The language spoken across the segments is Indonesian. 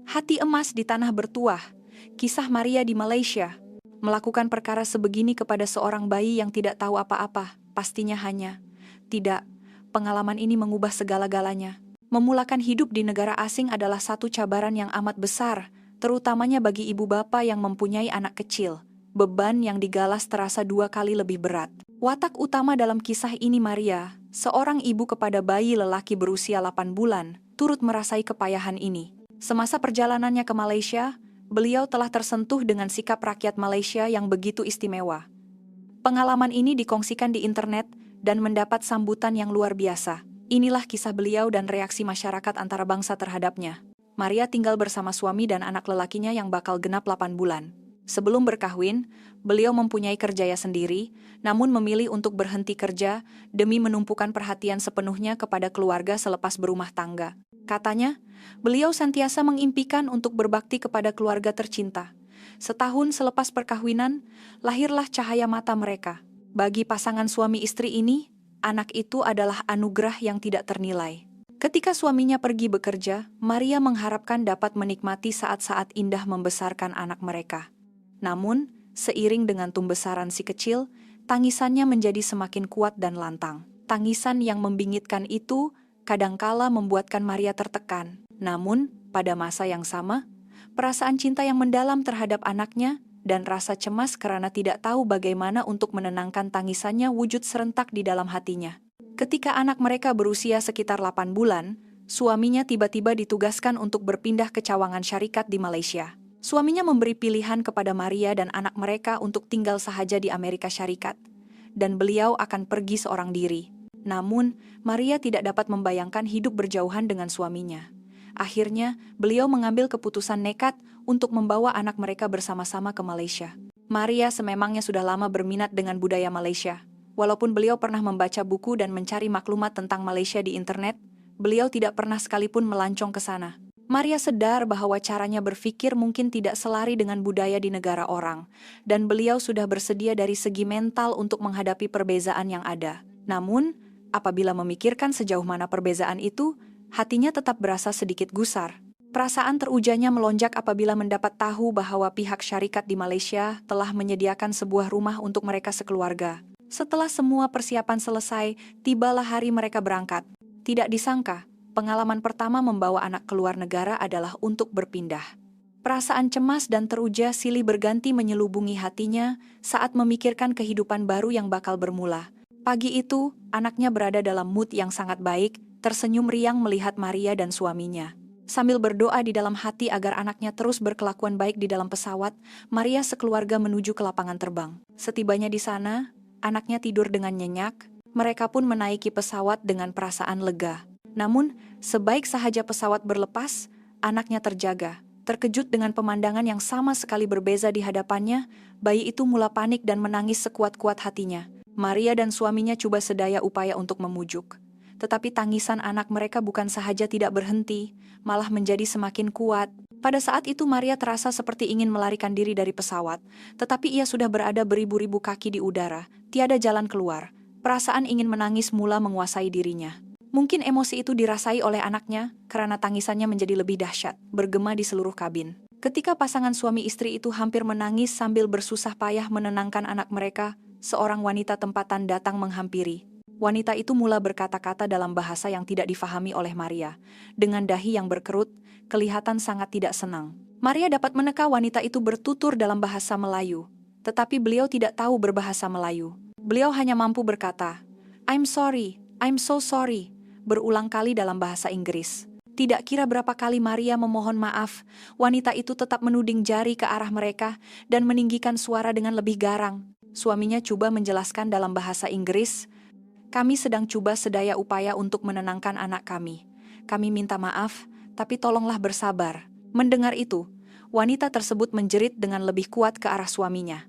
Hati emas di tanah bertuah. Kisah Maria di Malaysia. Melakukan perkara sebegini kepada seorang bayi yang tidak tahu apa-apa, pastinya hanya. Tidak, pengalaman ini mengubah segala-galanya. Memulakan hidup di negara asing adalah satu cabaran yang amat besar, terutamanya bagi ibu bapa yang mempunyai anak kecil. Beban yang digalas terasa 2 kali lebih berat. Watak utama dalam kisah ini Maria, seorang ibu kepada bayi lelaki berusia 8 bulan, turut merasai kepayahan ini. Semasa perjalanannya ke Malaysia, beliau telah tersentuh dengan sikap rakyat Malaysia yang begitu istimewa. Pengalaman ini dikongsikan di internet dan mendapat sambutan yang luar biasa. Inilah kisah beliau dan reaksi masyarakat antara bangsa terhadapnya. Maria tinggal bersama suami dan anak lelakinya yang bakal genap 8 bulan. Sebelum berkahwin, beliau mempunyai kerjaya sendiri, namun memilih untuk berhenti kerja demi menumpukan perhatian sepenuhnya kepada keluarga selepas berumah tangga. Katanya, beliau sentiasa mengimpikan untuk berbakti kepada keluarga tercinta. Setahun selepas perkawinan, lahirlah cahaya mata mereka. Bagi pasangan suami istri ini, anak itu adalah anugerah yang tidak ternilai. Ketika suaminya pergi bekerja, Maria mengharapkan dapat menikmati saat-saat indah membesarkan anak mereka. Namun, seiring dengan tumbesaran si kecil, tangisannya menjadi semakin kuat dan lantang. Tangisan yang membingitkan itu kadangkala membuatkan Maria tertekan. Namun, pada masa yang sama, perasaan cinta yang mendalam terhadap anaknya dan rasa cemas karena tidak tahu bagaimana untuk menenangkan tangisannya wujud serentak di dalam hatinya. Ketika anak mereka berusia sekitar 8 bulan, suaminya tiba-tiba ditugaskan untuk berpindah ke cawangan syarikat di Malaysia. Suaminya memberi pilihan kepada Maria dan anak mereka untuk tinggal sahaja di Amerika Syarikat, dan beliau akan pergi seorang diri. Namun, Maria tidak dapat membayangkan hidup berjauhan dengan suaminya. Akhirnya, beliau mengambil keputusan nekat untuk membawa anak mereka bersama-sama ke Malaysia. Maria sememangnya sudah lama berminat dengan budaya Malaysia. Walaupun beliau pernah membaca buku dan mencari maklumat tentang Malaysia di internet, beliau tidak pernah sekalipun melancong ke sana. Maria sadar bahwa caranya berpikir mungkin tidak selari dengan budaya di negara orang, dan beliau sudah bersedia dari segi mental untuk menghadapi perbezaan yang ada. Namun, apabila memikirkan sejauh mana perbezaan itu, hatinya tetap berasa sedikit gusar. Perasaan terujanya melonjak apabila mendapat tahu bahwa pihak syarikat di Malaysia telah menyediakan sebuah rumah untuk mereka sekeluarga. Setelah semua persiapan selesai, tibalah hari mereka berangkat. Tidak disangka, pengalaman pertama membawa anak keluar negara adalah untuk berpindah. Perasaan cemas dan teruja silih berganti menyelubungi hatinya saat memikirkan kehidupan baru yang bakal bermula. Pagi itu, anaknya berada dalam mood yang sangat baik, tersenyum riang melihat Maria dan suaminya. Sambil berdoa di dalam hati agar anaknya terus berkelakuan baik di dalam pesawat, Maria sekeluarga menuju ke lapangan terbang. Setibanya di sana, anaknya tidur dengan nyenyak, mereka pun menaiki pesawat dengan perasaan lega. Namun, sebaik sahaja pesawat berlepas, anaknya terjaga. Terkejut dengan pemandangan yang sama sekali berbeza di hadapannya, bayi itu mula panik dan menangis sekuat-kuat hatinya. Maria dan suaminya coba sedaya upaya untuk memujuk. Tetapi tangisan anak mereka bukan sahaja tidak berhenti, malah menjadi semakin kuat. Pada saat itu Maria terasa seperti ingin melarikan diri dari pesawat, tetapi ia sudah berada beribu-ribu kaki di udara, tiada jalan keluar. Perasaan ingin menangis mula menguasai dirinya. Mungkin emosi itu dirasai oleh anaknya, karena tangisannya menjadi lebih dahsyat, bergema di seluruh kabin. Ketika pasangan suami istri itu hampir menangis sambil bersusah payah menenangkan anak mereka, seorang wanita tempatan datang menghampiri. Wanita itu mula berkata-kata dalam bahasa yang tidak difahami oleh Maria. Dengan dahi yang berkerut, kelihatan sangat tidak senang. Maria dapat meneka wanita itu bertutur dalam bahasa Melayu, tetapi beliau tidak tahu berbahasa Melayu. Beliau hanya mampu berkata, "I'm sorry, I'm so sorry," berulang kali dalam bahasa Inggris. Tidak kira berapa kali Maria memohon maaf, wanita itu tetap menuding jari ke arah mereka dan meninggikan suara dengan lebih garang. Suaminya coba menjelaskan dalam bahasa Inggris, "Kami sedang coba sedaya upaya untuk menenangkan anak kami. Kami minta maaf, tapi tolonglah bersabar." Mendengar itu, wanita tersebut menjerit dengan lebih kuat ke arah suaminya.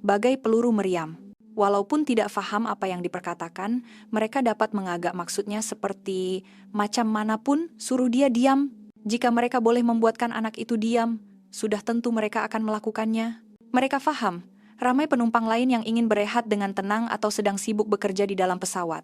Bagai peluru meriam. Walaupun tidak faham apa yang diperkatakan, mereka dapat mengagak maksudnya seperti, macam manapun, suruh dia diam. Jika mereka boleh membuatkan anak itu diam, sudah tentu mereka akan melakukannya. Mereka faham, ramai penumpang lain yang ingin berehat dengan tenang atau sedang sibuk bekerja di dalam pesawat.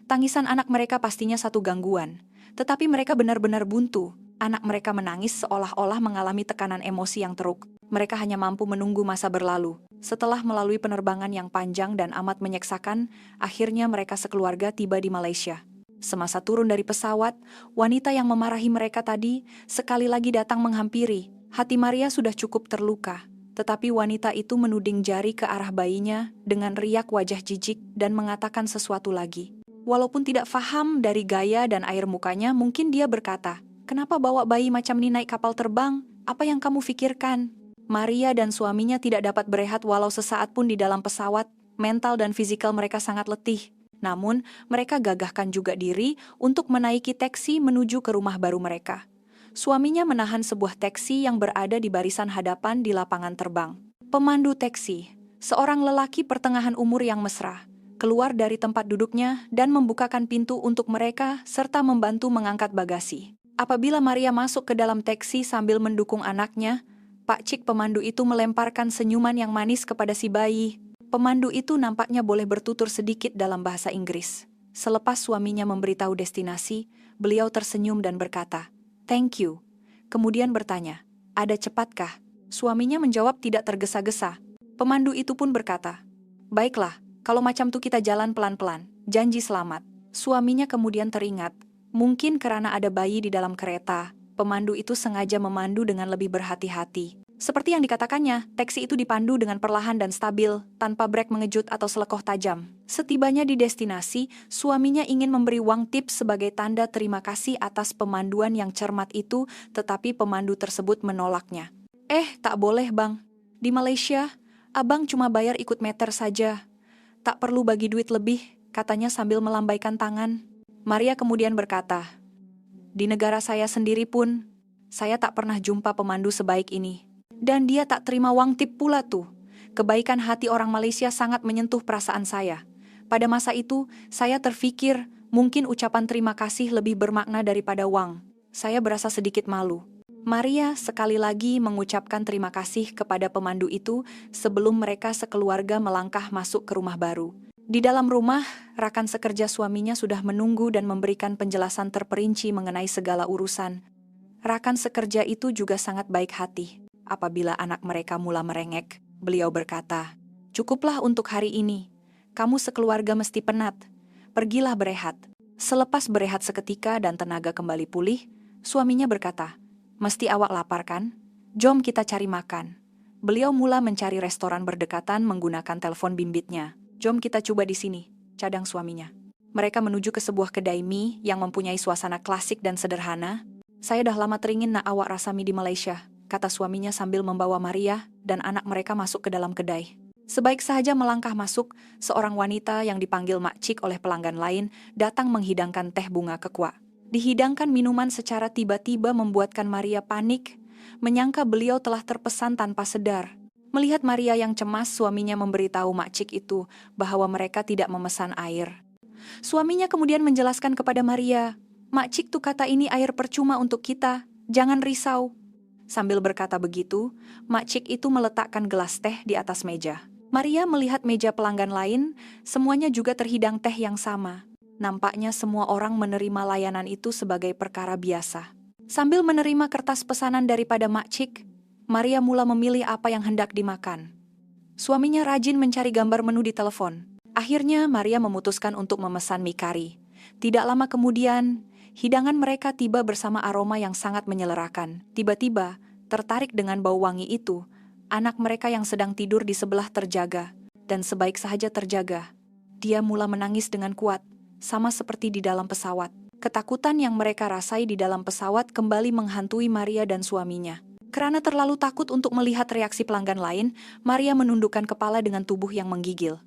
Tangisan anak mereka pastinya satu gangguan, tetapi mereka benar-benar buntu. Anak mereka menangis seolah-olah mengalami tekanan emosi yang teruk. Mereka hanya mampu menunggu masa berlalu. Setelah melalui penerbangan yang panjang dan amat menyeksakan, akhirnya mereka sekeluarga tiba di Malaysia. Semasa turun dari pesawat, wanita yang memarahi mereka tadi sekali lagi datang menghampiri. Hati Maria sudah cukup terluka, tetapi wanita itu menuding jari ke arah bayinya dengan riak wajah jijik dan mengatakan sesuatu lagi. Walaupun tidak faham dari gaya dan air mukanya, mungkin dia berkata, "Kenapa bawa bayi macam ini naik kapal terbang? Apa yang kamu fikirkan?" Maria dan suaminya tidak dapat berehat walau sesaat pun di dalam pesawat. Mental dan fisikal mereka sangat letih. Namun, mereka gagahkan juga diri untuk menaiki taksi menuju ke rumah baru mereka. Suaminya menahan sebuah taksi yang berada di barisan hadapan di lapangan terbang. Pemandu taksi, seorang lelaki pertengahan umur yang mesra, keluar dari tempat duduknya dan membukakan pintu untuk mereka serta membantu mengangkat bagasi. Apabila Maria masuk ke dalam taksi sambil mendukung anaknya, Pak Cik pemandu itu melemparkan senyuman yang manis kepada si bayi. Pemandu itu nampaknya boleh bertutur sedikit dalam bahasa Inggris. Selepas suaminya memberitahu destinasi, beliau tersenyum dan berkata, "Thank you." Kemudian bertanya, "Ada cepatkah?" Suaminya menjawab tidak tergesa-gesa. Pemandu itu pun berkata, "Baiklah, kalau macam tu kita jalan pelan-pelan, janji selamat." Suaminya kemudian teringat, mungkin karena ada bayi di dalam kereta, pemandu itu sengaja memandu dengan lebih berhati-hati. Seperti yang dikatakannya, taksi itu dipandu dengan perlahan dan stabil, tanpa brek mengejut atau selekoh tajam. Setibanya di destinasi, suaminya ingin memberi uang tips sebagai tanda terima kasih atas pemanduan yang cermat itu, tetapi pemandu tersebut menolaknya. Tak boleh bang. Di Malaysia, abang cuma bayar ikut meter saja. Tak perlu bagi duit lebih, katanya sambil melambaikan tangan. Maria kemudian berkata, "Di negara saya sendiri pun, saya tak pernah jumpa pemandu sebaik ini. Dan dia tak terima uang tip pula tuh. Kebaikan hati orang Malaysia sangat menyentuh perasaan saya. Pada masa itu, saya terfikir mungkin ucapan terima kasih lebih bermakna daripada uang. Saya berasa sedikit malu." Maria sekali lagi mengucapkan terima kasih kepada pemandu itu sebelum mereka sekeluarga melangkah masuk ke rumah baru. Di dalam rumah, rakan sekerja suaminya sudah menunggu dan memberikan penjelasan terperinci mengenai segala urusan. Rakan sekerja itu juga sangat baik hati. Apabila anak mereka mula merengek, beliau berkata, "Cukuplah untuk hari ini. Kamu sekeluarga mesti penat. Pergilah berehat." Selepas berehat seketika dan tenaga kembali pulih, suaminya berkata, "Mesti awak lapar kan? Jom kita cari makan." Beliau mula mencari restoran berdekatan menggunakan telepon bimbitnya. "Jom kita coba di sini," cadang suaminya. Mereka menuju ke sebuah kedai mie yang mempunyai suasana klasik dan sederhana. "Saya dah lama teringin nak awak rasa mie di Malaysia," kata suaminya sambil membawa Maria dan anak mereka masuk ke dalam kedai. Sebaik sahaja melangkah masuk, seorang wanita yang dipanggil Mak Cik oleh pelanggan lain datang menghidangkan teh bunga kekua. Dihidangkan minuman secara tiba-tiba membuatkan Maria panik, menyangka beliau telah terpesan tanpa sadar. Melihat Maria yang cemas, suaminya memberitahu Mak Cik itu bahwa mereka tidak memesan air. Suaminya kemudian menjelaskan kepada Maria, "Mak Cik tuh kata ini air percuma untuk kita, jangan risau." Sambil berkata begitu, Mak Cik itu meletakkan gelas teh di atas meja. Maria melihat meja pelanggan lain, semuanya juga terhidang teh yang sama. Nampaknya semua orang menerima layanan itu sebagai perkara biasa. Sambil menerima kertas pesanan daripada Mak Cik, Maria mula memilih apa yang hendak dimakan. Suaminya rajin mencari gambar menu di telepon. Akhirnya Maria memutuskan untuk memesan mie kari. Tidak lama kemudian, hidangan mereka tiba bersama aroma yang sangat menyelerakan. Tiba-tiba, tertarik dengan bau wangi itu, anak mereka yang sedang tidur di sebelah terjaga, dan sebaik sahaja terjaga. Dia mula menangis dengan kuat, sama seperti di dalam pesawat. Ketakutan yang mereka rasai di dalam pesawat kembali menghantui Maria dan suaminya. Karena terlalu takut untuk melihat reaksi pelanggan lain, Maria menundukkan kepala dengan tubuh yang menggigil.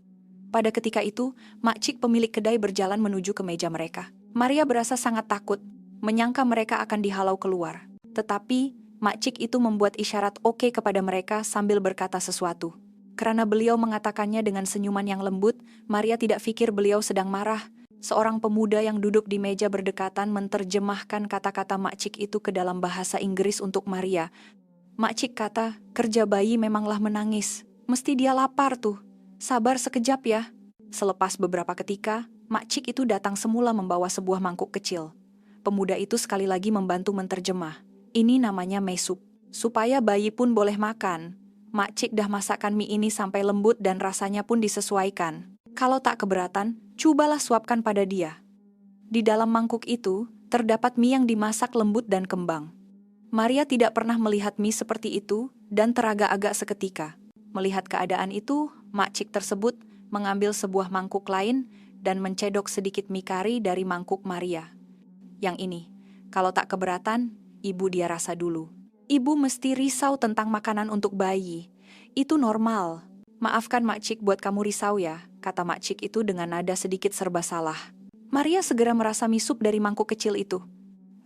Pada ketika itu, Mak Cik pemilik kedai berjalan menuju ke meja mereka. Maria berasa sangat takut, menyangka mereka akan dihalau keluar. Tetapi, Mak Cik itu membuat isyarat oke kepada mereka sambil berkata sesuatu. Karena beliau mengatakannya dengan senyuman yang lembut, Maria tidak pikir beliau sedang marah. Seorang pemuda yang duduk di meja berdekatan menerjemahkan kata-kata Mak Cik itu ke dalam bahasa Inggris untuk Maria. Mak Cik kata, "Kerja bayi memanglah menangis. Mesti dia lapar tuh. Sabar sekejap ya." Selepas beberapa ketika, Mak Cik itu datang semula membawa sebuah mangkuk kecil. Pemuda itu sekali lagi membantu menterjemah. Ini namanya mesup. Supaya bayi pun boleh makan. Makcik dah masakkan mie ini sampai lembut dan rasanya pun disesuaikan. Kalau tak keberatan, cobalah suapkan pada dia. Di dalam mangkuk itu, terdapat mie yang dimasak lembut dan kembang. Maria tidak pernah melihat mie seperti itu dan teragak-agak seketika. Melihat keadaan itu, makcik tersebut mengambil sebuah mangkuk lain dan mencedok sedikit mie kari dari mangkuk Maria. Yang ini, kalau tak keberatan, ibu dia rasa dulu. Ibu mesti risau tentang makanan untuk bayi. Itu normal. Maafkan makcik buat kamu risau ya, kata makcik itu dengan nada sedikit serba salah. Maria segera merasa mie sup dari mangkuk kecil itu.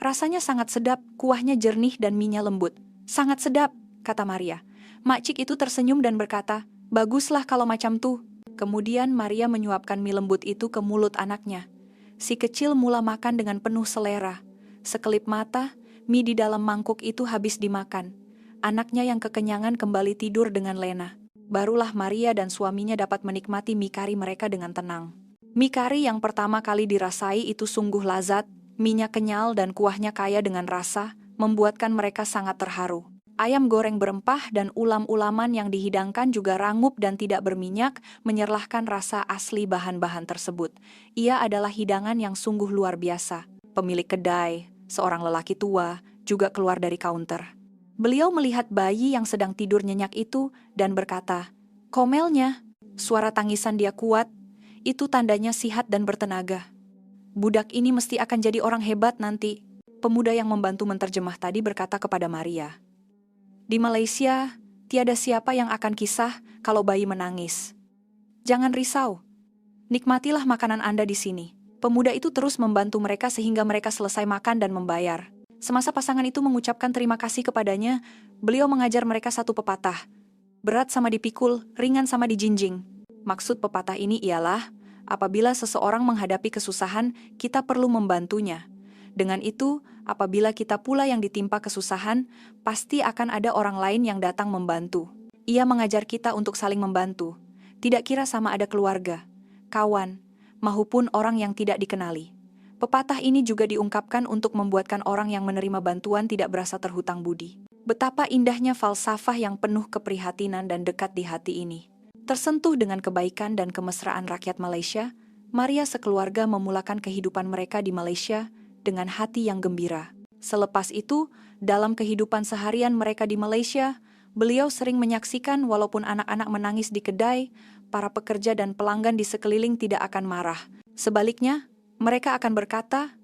Rasanya sangat sedap, kuahnya jernih dan mie-nya lembut. Sangat sedap, kata Maria. Makcik itu tersenyum dan berkata, baguslah kalau macam tuh. Kemudian Maria menyuapkan mie lembut itu ke mulut anaknya. Si kecil mula makan dengan penuh selera. Sekelip mata, mie di dalam mangkuk itu habis dimakan. Anaknya yang kekenyangan kembali tidur dengan lena. Barulah Maria dan suaminya dapat menikmati mie kari mereka dengan tenang. Mie kari yang pertama kali dirasai itu sungguh lazat, mie-nya kenyal dan kuahnya kaya dengan rasa, membuatkan mereka sangat terharu. Ayam goreng berempah dan ulam-ulaman yang dihidangkan juga rangup dan tidak berminyak, menyerlahkan rasa asli bahan-bahan tersebut. Ia adalah hidangan yang sungguh luar biasa. Pemilik kedai, seorang lelaki tua, juga keluar dari kaunter. Beliau melihat bayi yang sedang tidur nyenyak itu dan berkata, "Komelnya." Suara tangisan dia kuat, itu tandanya sihat dan bertenaga. "Budak ini mesti akan jadi orang hebat nanti." Pemuda yang membantu menterjemah tadi berkata kepada Maria. Di Malaysia, tiada siapa yang akan kisah kalau bayi menangis. Jangan risau. Nikmatilah makanan Anda di sini. Pemuda itu terus membantu mereka sehingga mereka selesai makan dan membayar. Semasa pasangan itu mengucapkan terima kasih kepadanya, beliau mengajar mereka satu pepatah. Berat sama dipikul, ringan sama dijinjing. Maksud pepatah ini ialah, apabila seseorang menghadapi kesusahan, kita perlu membantunya. Dengan itu, apabila kita pula yang ditimpa kesusahan, pasti akan ada orang lain yang datang membantu. Ia mengajar kita untuk saling membantu. Tidak kira sama ada keluarga, kawan, maupun orang yang tidak dikenali. Pepatah ini juga diungkapkan untuk membuatkan orang yang menerima bantuan tidak berasa terhutang budi. Betapa indahnya falsafah yang penuh keprihatinan dan dekat di hati ini. Tersentuh dengan kebaikan dan kemesraan rakyat Malaysia, Maria sekeluarga memulakan kehidupan mereka di Malaysia dengan hati yang gembira. Selepas itu, dalam kehidupan seharian mereka di Malaysia, beliau sering menyaksikan walaupun anak-anak menangis di kedai, para pekerja dan pelanggan di sekeliling tidak akan marah. Sebaliknya, mereka akan berkata,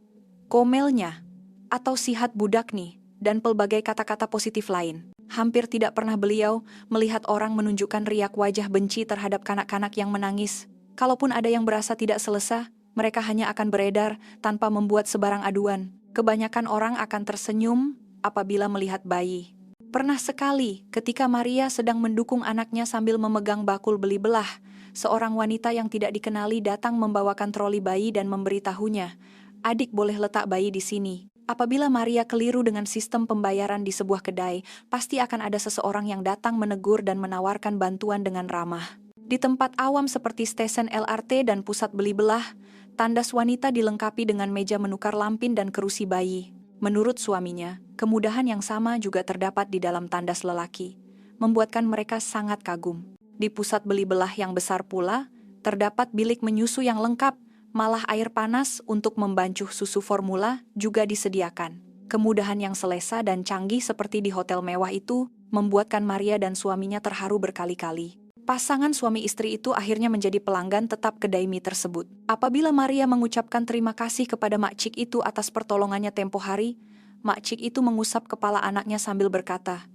"Komelnya," atau "sihat budak nih," dan pelbagai kata-kata positif lain. Hampir tidak pernah beliau melihat orang menunjukkan riak wajah benci terhadap kanak-kanak yang menangis. Kalaupun ada yang berasa tidak selesa, mereka hanya akan beredar tanpa membuat sebarang aduan. Kebanyakan orang akan tersenyum apabila melihat bayi. Pernah sekali ketika Maria sedang mendukung anaknya sambil memegang bakul beli belah, seorang wanita yang tidak dikenali datang membawakan troli bayi dan memberitahunya, "Adik boleh letak bayi di sini." Apabila Maria keliru dengan sistem pembayaran di sebuah kedai, pasti akan ada seseorang yang datang menegur dan menawarkan bantuan dengan ramah. Di tempat awam seperti stesen LRT dan pusat beli belah, tandas wanita dilengkapi dengan meja menukar lampin dan kerusi bayi. Menurut suaminya, kemudahan yang sama juga terdapat di dalam tandas lelaki, membuatkan mereka sangat kagum. Di pusat beli belah yang besar pula, terdapat bilik menyusu yang lengkap, malah air panas untuk membancuh susu formula juga disediakan. Kemudahan yang selesa dan canggih seperti di hotel mewah itu, membuatkan Maria dan suaminya terharu berkali-kali. Pasangan suami istri itu akhirnya menjadi pelanggan tetap kedai mie tersebut. Apabila Maria mengucapkan terima kasih kepada makcik itu atas pertolongannya tempo hari, makcik itu mengusap kepala anaknya sambil berkata,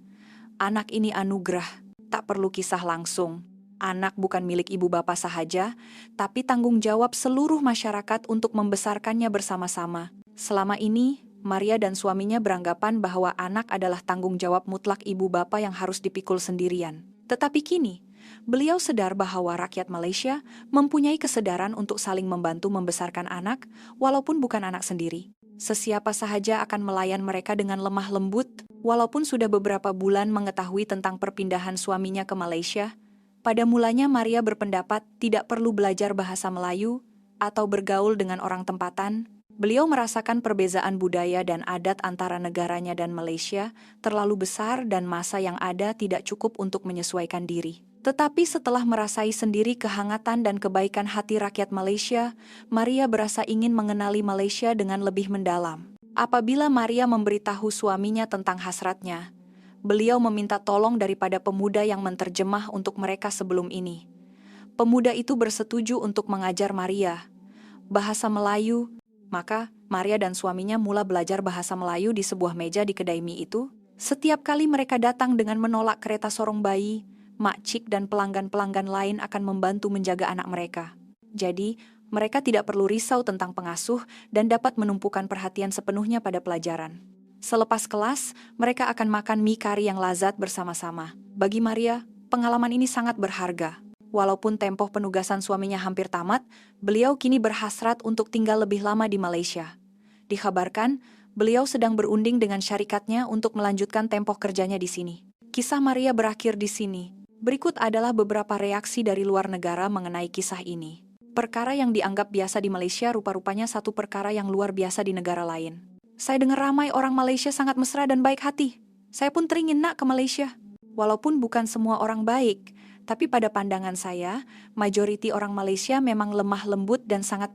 "Anak ini anugerah, tak perlu kisah langsung. Anak bukan milik ibu bapak sahaja, tapi tanggung jawab seluruh masyarakat untuk membesarkannya bersama-sama." Selama ini, Maria dan suaminya beranggapan bahwa anak adalah tanggung jawab mutlak ibu bapak yang harus dipikul sendirian. Tetapi kini, beliau sadar bahwa rakyat Malaysia mempunyai kesadaran untuk saling membantu membesarkan anak, walaupun bukan anak sendiri. Sesiapa sahaja akan melayan mereka dengan lemah lembut, walaupun sudah beberapa bulan mengetahui tentang perpindahan suaminya ke Malaysia. Pada mulanya Maria berpendapat tidak perlu belajar bahasa Melayu atau bergaul dengan orang tempatan. Beliau merasakan perbezaan budaya dan adat antara negaranya dan Malaysia terlalu besar dan masa yang ada tidak cukup untuk menyesuaikan diri. Tetapi setelah merasai sendiri kehangatan dan kebaikan hati rakyat Malaysia, Maria berasa ingin mengenali Malaysia dengan lebih mendalam. Apabila Maria memberitahu suaminya tentang hasratnya, beliau meminta tolong daripada pemuda yang menterjemah untuk mereka sebelum ini. Pemuda itu bersetuju untuk mengajar Maria bahasa Melayu. Maka, Maria dan suaminya mula belajar bahasa Melayu di sebuah meja di kedai mie itu. Setiap kali mereka datang dengan menolak kereta sorong bayi, makcik dan pelanggan-pelanggan lain akan membantu menjaga anak mereka. Jadi, mereka tidak perlu risau tentang pengasuh dan dapat menumpukan perhatian sepenuhnya pada pelajaran. Selepas kelas, mereka akan makan mie kari yang lazat bersama-sama. Bagi Maria, pengalaman ini sangat berharga. Walaupun tempoh penugasan suaminya hampir tamat, beliau kini berhasrat untuk tinggal lebih lama di Malaysia. Dikabarkan, beliau sedang berunding dengan syarikatnya untuk melanjutkan tempoh kerjanya di sini. Kisah Maria berakhir di sini. Berikut adalah beberapa reaksi dari luar negara mengenai kisah ini. Perkara yang dianggap biasa di Malaysia rupa-rupanya satu perkara yang luar biasa di negara lain. Saya dengar ramai orang Malaysia sangat mesra dan baik hati. Saya pun teringin nak ke Malaysia. Walaupun bukan semua orang baik, tapi pada pandangan saya, majoriti orang Malaysia memang lemah lembut dan sangat